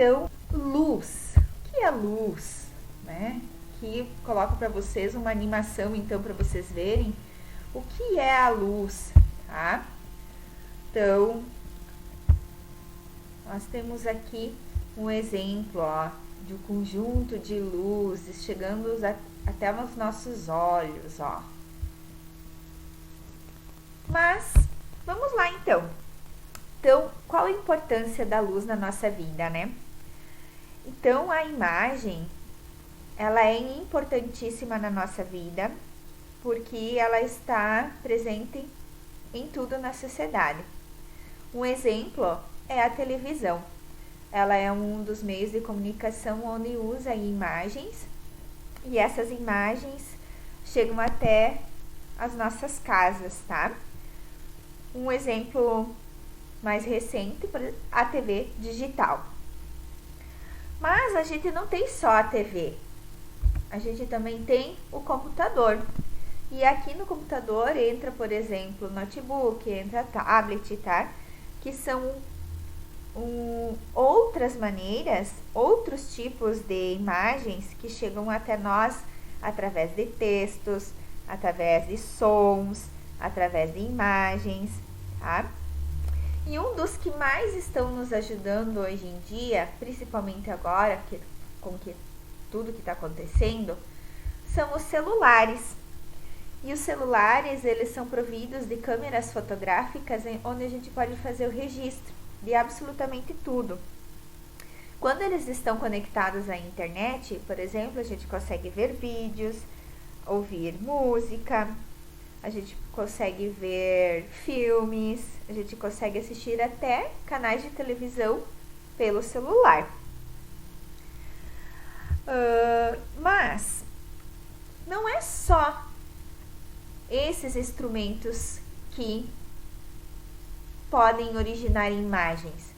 Então, luz. O que é luz? Né? Aqui coloco para vocês uma animação, então, para vocês verem o que é a luz, tá? Então, nós temos aqui um exemplo, ó, de um conjunto de luzes chegando até os nossos olhos, ó. Mas, vamos lá então. Então, qual a importância da luz na nossa vida, né? Então, a imagem, ela é importantíssima na nossa vida, porque ela está presente em tudo na sociedade. Um exemplo é a televisão. Ela é um dos meios de comunicação onde usa imagens, e essas imagens chegam até as nossas casas, tá? Um exemplo mais recente, a TV digital. Mas a gente não tem só a TV, a gente também tem o computador. E aqui no computador entra, por exemplo, notebook, entra tablet, tá? Que são outras maneiras, outros tipos de imagens que chegam até nós através de textos, através de sons, através de imagens, tá? E um dos que mais estão nos ajudando hoje em dia, principalmente agora, com tudo que está acontecendo, são os celulares. E os celulares, eles são providos de câmeras fotográficas onde a gente pode fazer o registro de absolutamente tudo. Quando eles estão conectados à internet, por exemplo, a gente consegue ver vídeos, ouvir música, a gente consegue ver filmes, a gente consegue assistir até canais de televisão pelo celular. Mas não é só esses instrumentos que podem originar imagens.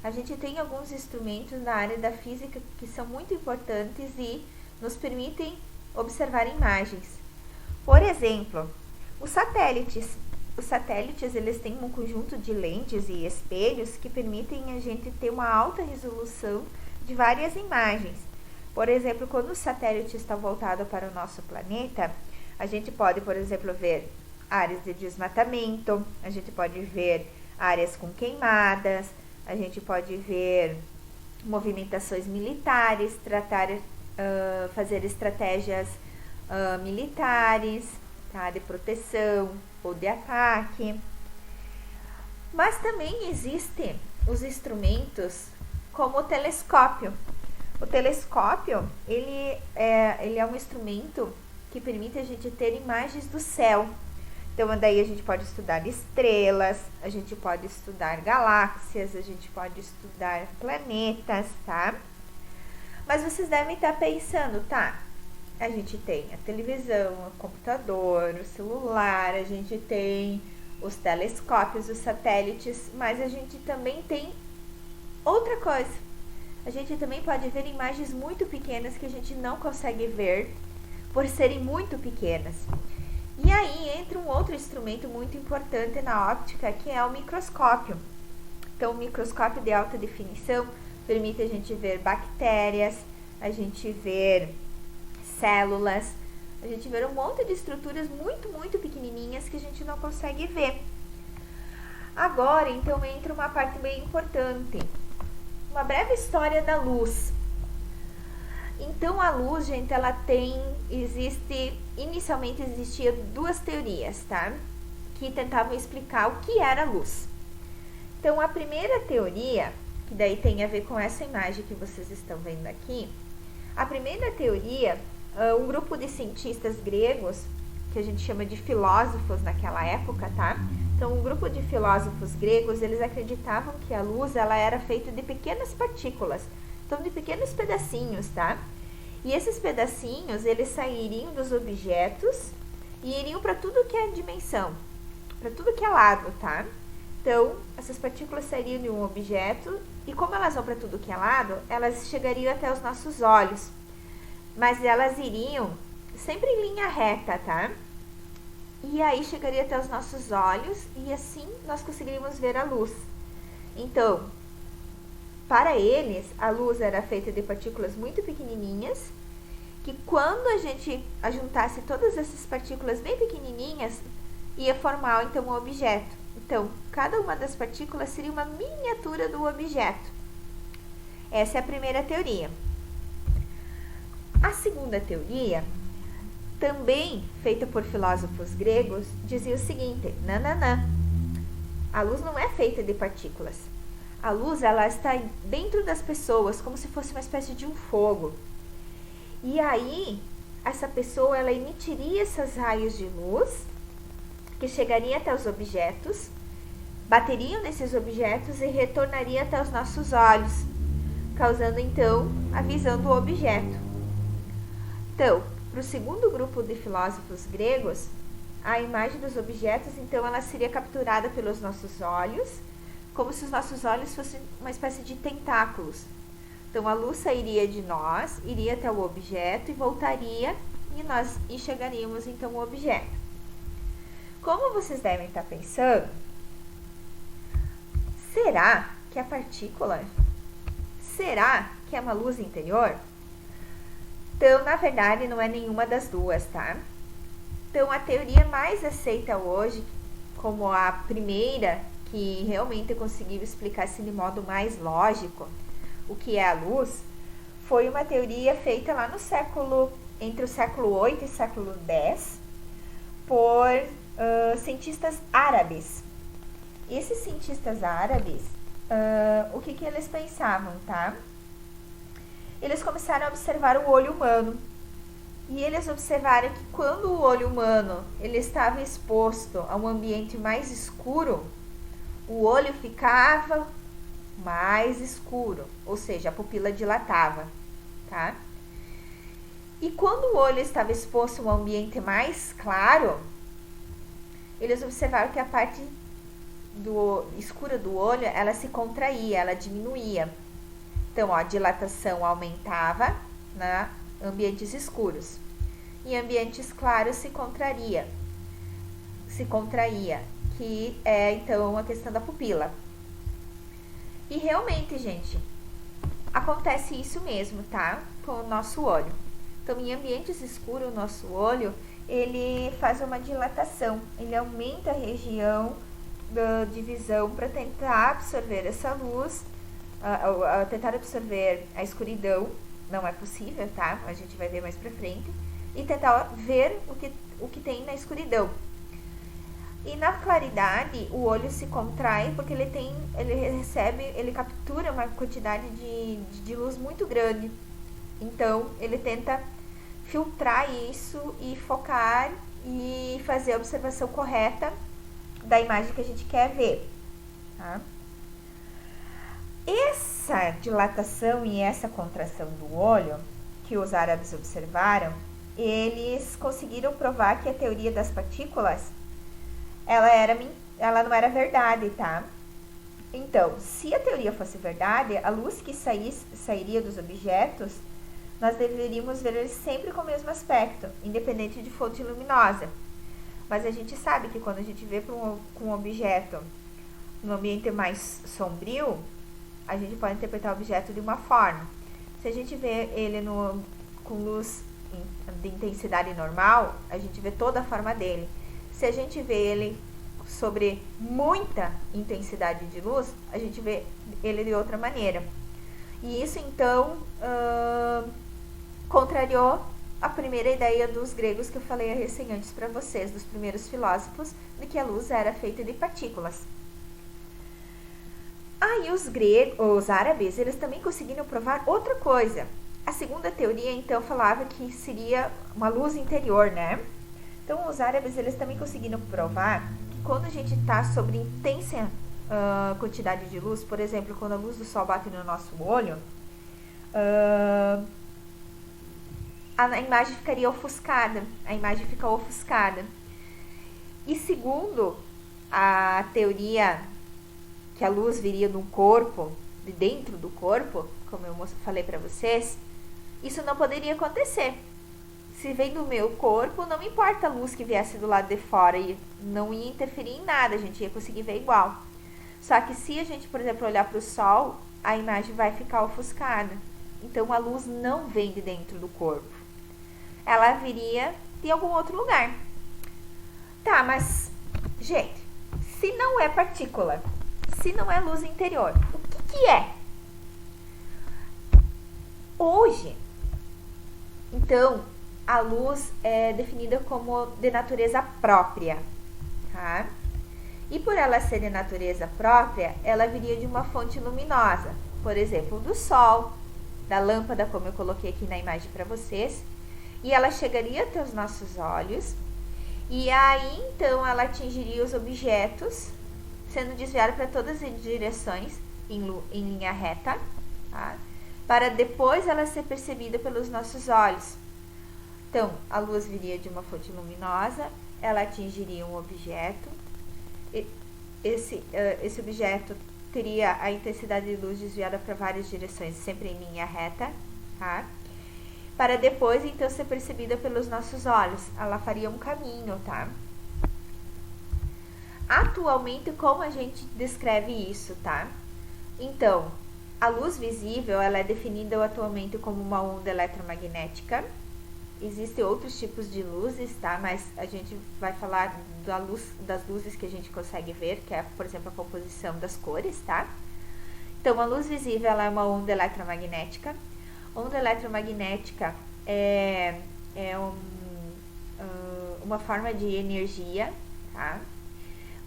A gente tem alguns instrumentos na área da física que são muito importantes e nos permitem observar imagens. Por exemplo, os satélites. Os satélites, eles têm um conjunto de lentes e espelhos que permitem a gente ter uma alta resolução de várias imagens. Por exemplo, quando o satélite está voltado para o nosso planeta, a gente pode, por exemplo, ver áreas de desmatamento, a gente pode ver áreas com queimadas, a gente pode ver movimentações militares, fazer estratégias militares, tá, de proteção ou de ataque. Mas também existem os instrumentos como o telescópio. O telescópio, ele é um instrumento que permite a gente ter imagens do céu. Então, daí a gente pode estudar estrelas, a gente pode estudar galáxias, a gente pode estudar planetas, tá? Mas vocês devem estar pensando, tá? A gente tem a televisão, o computador, o celular, a gente tem os telescópios, os satélites, mas a gente também tem outra coisa. A gente também pode ver imagens muito pequenas que a gente não consegue ver por serem muito pequenas. E aí entra um outro instrumento muito importante na óptica, que é o microscópio. Então, o microscópio de alta definição permite a gente ver bactérias, a gente ver células, a gente ver um monte de estruturas muito, muito pequenininhas que a gente não consegue ver. Agora, então, entra uma parte bem importante. Uma breve história da luz. Então, a luz, gente, inicialmente existia duas teorias, tá? Que tentavam explicar o que era a luz. Então, a primeira teoria, que daí tem a ver com essa imagem que vocês estão vendo aqui, a primeira teoria, um grupo de cientistas gregos, que a gente chama de filósofos naquela época, tá? Então, um grupo de filósofos gregos, eles acreditavam que a luz, ela era feita de pequenas partículas, então de pequenos pedacinhos, tá? E esses pedacinhos, eles sairiam dos objetos e iriam para tudo que é dimensão, para tudo que é lado, tá? Então, essas partículas sairiam de um objeto e como elas vão para tudo que é lado, elas chegariam até os nossos olhos. Mas elas iriam sempre em linha reta, tá? E aí chegaria até os nossos olhos e assim nós conseguiríamos ver a luz. Então, para eles, a luz era feita de partículas muito pequenininhas, que quando a gente ajuntasse todas essas partículas bem pequenininhas, ia formar então um objeto. Então, cada uma das partículas seria uma miniatura do objeto. Essa é a primeira teoria. A segunda teoria, também feita por filósofos gregos, dizia o seguinte: nananã, a luz não é feita de partículas. A luz, ela está dentro das pessoas, como se fosse uma espécie de um fogo. E aí, essa pessoa, ela emitiria esses raios de luz, que chegaria até os objetos, bateriam nesses objetos e retornaria até os nossos olhos, causando então a visão do objeto. Então, para o segundo grupo de filósofos gregos, a imagem dos objetos, então, ela seria capturada pelos nossos olhos, como se os nossos olhos fossem uma espécie de tentáculos. Então, a luz sairia de nós, iria até o objeto e voltaria, e nós enxergaríamos, então, o objeto. Como vocês devem estar pensando, será que a partícula, será que é uma luz interior? Então, na verdade, não é nenhuma das duas, tá? Então, a teoria mais aceita hoje, como a primeira que realmente conseguiu explicar assim de modo mais lógico o que é a luz, foi uma teoria feita lá no entre o século 8 e século 10, por cientistas árabes. Esses cientistas árabes, o que eles pensavam, tá? Eles começaram a observar o olho humano. E eles observaram que quando o olho humano ele estava exposto a um ambiente mais escuro, o olho ficava mais escuro, ou seja, a pupila dilatava, tá? E quando o olho estava exposto a um ambiente mais claro, eles observaram que a parte escura do olho, ela se contraía, ela diminuía. Então, a dilatação aumentava em ambientes escuros. Em ambientes claros se contraía, que é então a questão da pupila. E realmente, gente, acontece isso mesmo, tá? Com o nosso olho. Então, em ambientes escuros, o nosso olho, ele faz uma dilatação, ele aumenta a região de visão para tentar absorver essa luz, tentar absorver a escuridão. Não é possível, tá? A gente vai ver mais pra frente. E tentar ver o que tem na escuridão. E na claridade, o olho se contrai porque ele captura uma quantidade de luz muito grande. Então, ele tenta filtrar isso e focar e fazer a observação correta da imagem que a gente quer ver, tá? Essa dilatação e essa contração do olho que os árabes observaram, eles conseguiram provar que a teoria das partículas ela não era verdade, tá? Então, se a teoria fosse verdade, a luz que sairia dos objetos, nós deveríamos ver eles sempre com o mesmo aspecto, independente de fonte luminosa. Mas a gente sabe que quando a gente vê com um objeto no ambiente mais sombrio, a gente pode interpretar o objeto de uma forma. Se a gente vê ele com luz de intensidade normal, a gente vê toda a forma dele. Se a gente vê ele sobre muita intensidade de luz, a gente vê ele de outra maneira. E isso, então, contrariou a primeira ideia dos gregos que eu falei recém antes para vocês, dos primeiros filósofos, de que a luz era feita de partículas. Aí os árabes, eles também conseguiram provar outra coisa. A segunda teoria, então, falava que seria uma luz interior, né? Então, os árabes, eles também conseguiram provar que quando a gente está sobre intensa quantidade de luz, por exemplo, quando a luz do sol bate no nosso olho, a imagem ficaria ofuscada, a imagem fica ofuscada. E segundo a teoria que a luz viria do corpo, de dentro do corpo, como eu falei para vocês, isso não poderia acontecer. Se vem do meu corpo, não importa a luz que viesse do lado de fora, e não ia interferir em nada, a gente ia conseguir ver igual. Só que se a gente, por exemplo, olhar para o sol, a imagem vai ficar ofuscada. Então, a luz não vem de dentro do corpo. Ela viria de algum outro lugar. Tá, mas, gente, se não é partícula, se não é luz interior, o que é? Hoje, então, a luz é definida como de natureza própria, tá? E por ela ser de natureza própria, ela viria de uma fonte luminosa, por exemplo, do sol, da lâmpada, como eu coloquei aqui na imagem para vocês, e ela chegaria até os nossos olhos, e aí então ela atingiria os objetos, sendo desviada para todas as direções em linha reta, tá? Para depois ela ser percebida pelos nossos olhos. Então, a luz viria de uma fonte luminosa, ela atingiria um objeto, esse objeto teria a intensidade de luz desviada para várias direções, sempre em linha reta, tá? Para depois, então, ser percebida pelos nossos olhos. Ela faria um caminho, tá? Atualmente, como a gente descreve isso, tá? Então, a luz visível, ela é definida atualmente como uma onda eletromagnética. Existem outros tipos de luzes, tá? Mas a gente vai falar das luzes que a gente consegue ver, que é, por exemplo, a composição das cores, tá? Então, a luz visível, ela é uma onda eletromagnética. Onda eletromagnética é uma forma de energia, tá?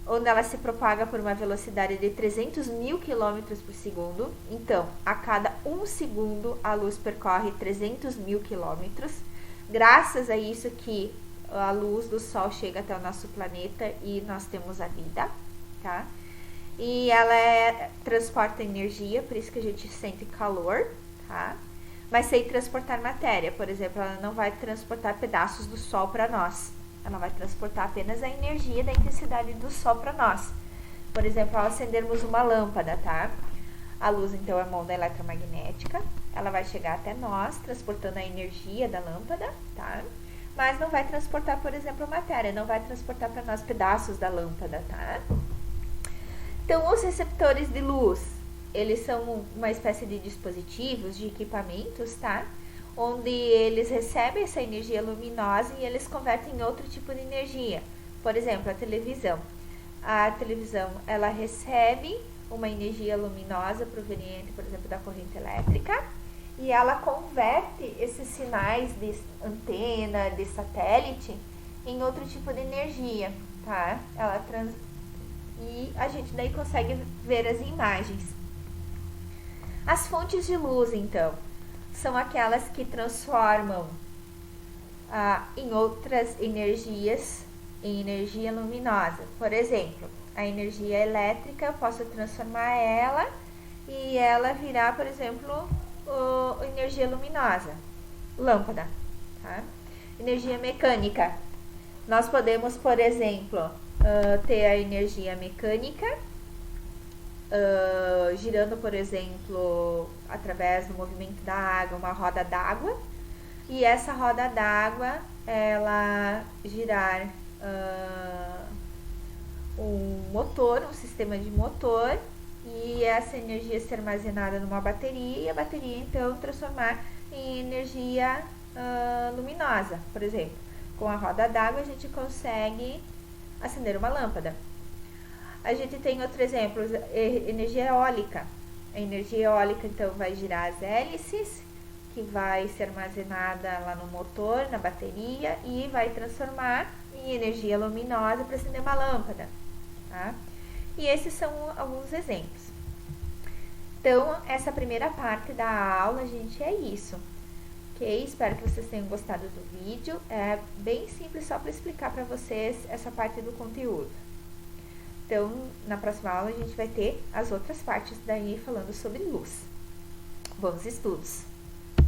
Onde ela se propaga por uma velocidade de 300 mil quilômetros por segundo. Então, a cada 1 segundo, a luz percorre 300 mil quilômetros. Graças a isso que a luz do Sol chega até o nosso planeta e nós temos a vida, tá? E ela transporta energia, por isso que a gente sente calor, tá? Mas sem transportar matéria. Por exemplo, ela não vai transportar pedaços do Sol para nós. Ela vai transportar apenas a energia da intensidade do Sol para nós. Por exemplo, ao acendermos uma lâmpada, tá? A luz, então, é uma onda eletromagnética. Ela vai chegar até nós, transportando a energia da lâmpada, tá? Mas não vai transportar, por exemplo, matéria. Não vai transportar para nós pedaços da lâmpada, tá? Então, os receptores de luz, eles são uma espécie de dispositivos, de equipamentos, tá? Onde eles recebem essa energia luminosa e eles convertem em outro tipo de energia. Por exemplo, a televisão. A televisão, ela recebe uma energia luminosa proveniente, por exemplo, da corrente elétrica, e ela converte esses sinais de antena, de satélite, em outro tipo de energia, tá? E a gente daí consegue ver as imagens. As fontes de luz, então, são aquelas que transformam em outras energias, em energia luminosa. Por exemplo, a energia elétrica, eu posso transformar ela e ela virar, por exemplo, energia luminosa, lâmpada, tá? Energia mecânica. Nós podemos, por exemplo, ter a energia mecânica girando, por exemplo, através do movimento da água, uma roda d'água, e essa roda d'água, ela girar um motor, um sistema de motor, e essa energia ser armazenada numa bateria, e a bateria então transformar em energia luminosa. Por exemplo, com a roda d'água a gente consegue acender uma lâmpada. A gente tem outro exemplo, energia eólica. A energia eólica então vai girar as hélices, que vai ser armazenada lá no motor, na bateria, e vai transformar em energia luminosa para acender uma lâmpada, tá? E esses são alguns exemplos. Então, essa primeira parte da aula, gente, é isso. Ok? Espero que vocês tenham gostado do vídeo. É bem simples, só para explicar para vocês essa parte do conteúdo. Então, na próxima aula, a gente vai ter as outras partes daí falando sobre luz. Bons estudos!